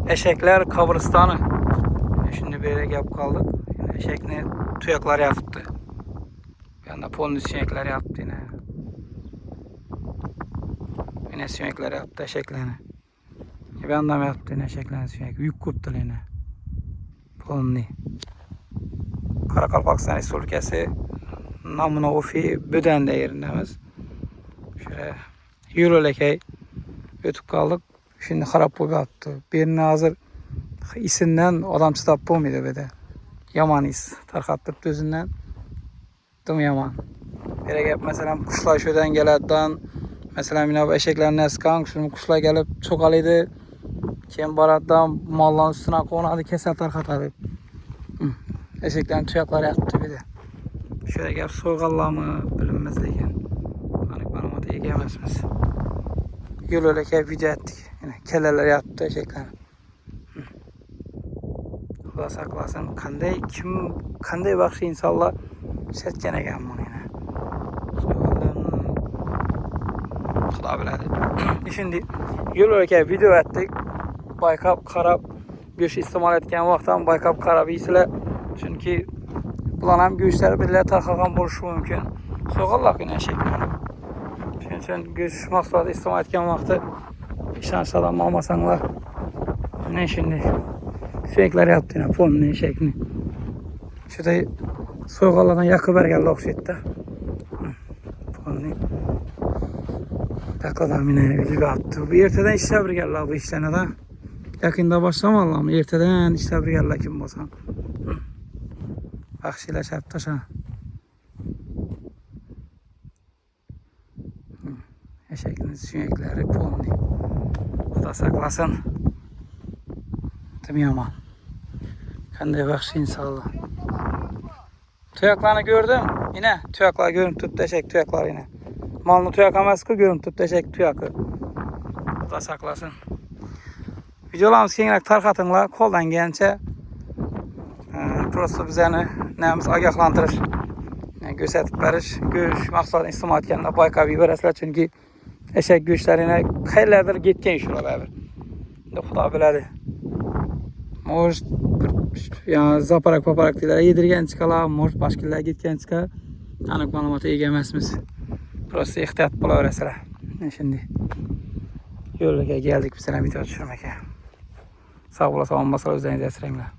Eşekler kabristanı. Şimdi bir yere gelip kaldık. Yine eşekni tuyaklar yatıptı. Bir anda polun sinekler yattı yine. Yine sinekler yattı eşeklerini. Bir anda yattı yine eşeklerin sinek. Yük kurttu yine. Polun. Karakalpakstan Respublikası namına ofi Böden'de yerindemiz. Şöyle yürülekey ötüp kaldık. Şimdi harap boyu attı. Birini hazır isinden adam stop bu muydu be de. Yaman is. Tarkattık düzünden. Dım yaman. Böyle gelip mesela kuşlar şöden gelerden mesela yine eşeklerin eskan şimdi kuşlar gelip çok alıydı. Kim barattan malların üstüne konadı keser tarkatadı. Eşeklerin tuyakları yattı bir de. Şöyle gelip soygallar mı bilinmezliyken. Panik bana da iyi gelmezsiniz. Yol öyle ki video ettik. Yine kelleler yattı eşekler. Allah saklasın. Kanday bakşı insanlar setkene gelmem yine. Xuda biladi. Şimdi yol öyle ki video ettik. Baykap karab göç istimal etken vaxtdan baykap karabı isilə. Çünkü bulan hem göçleri birlə tarxalan buluşu mümkün. Soğallaq yine eşekler. Çünkü sen göç maksadı istimal etken vaxtı şansadan almasanlar. Ne şimdi? Sürekler yaptı yine polun eşekini. Şurada soğuqalardan yakıber geldi oxşetdə. Polunu takladan yine video attı. Bu erteden işler bir geldi bu işlerine de. Yakında başlamalı ama erteden işler bir geldi kim basan. Akşiyle çarptaşa. Eşeğinin sürekleri polunu. O da saklasın. Değil mi ama? Kendi bakşı inşallah. Tuyaklarını gördüm. Yine tuyaklar görüntü tuttu eşek tuyaklar yine. Malını tuyakamaz ki görüntü tuttu eşek tuyakı. O da saklasın. Videolarımız kendilik tarqatınlar. Koldan gelince prosto bizəni nəyimiz agahlandırır. Göstərib verir. Göç maqsadını istimal etkənlə baykabı verəslər. Çünki eşək göçlərinə xeyirlərdir getken işura bəbir. Xuda bilədi. Moş yani zaparak paparak deyirlər. Yedirgən çıxala, moş başqillər getken çıxa. Tanıq malumatı iyi gəlməsimiz. Prosto ehtiyat bula verəsələr. Şimdi yolda geldik bir sene video düşürməkə. Sağ olasın, olmasa özlerinize esirengler.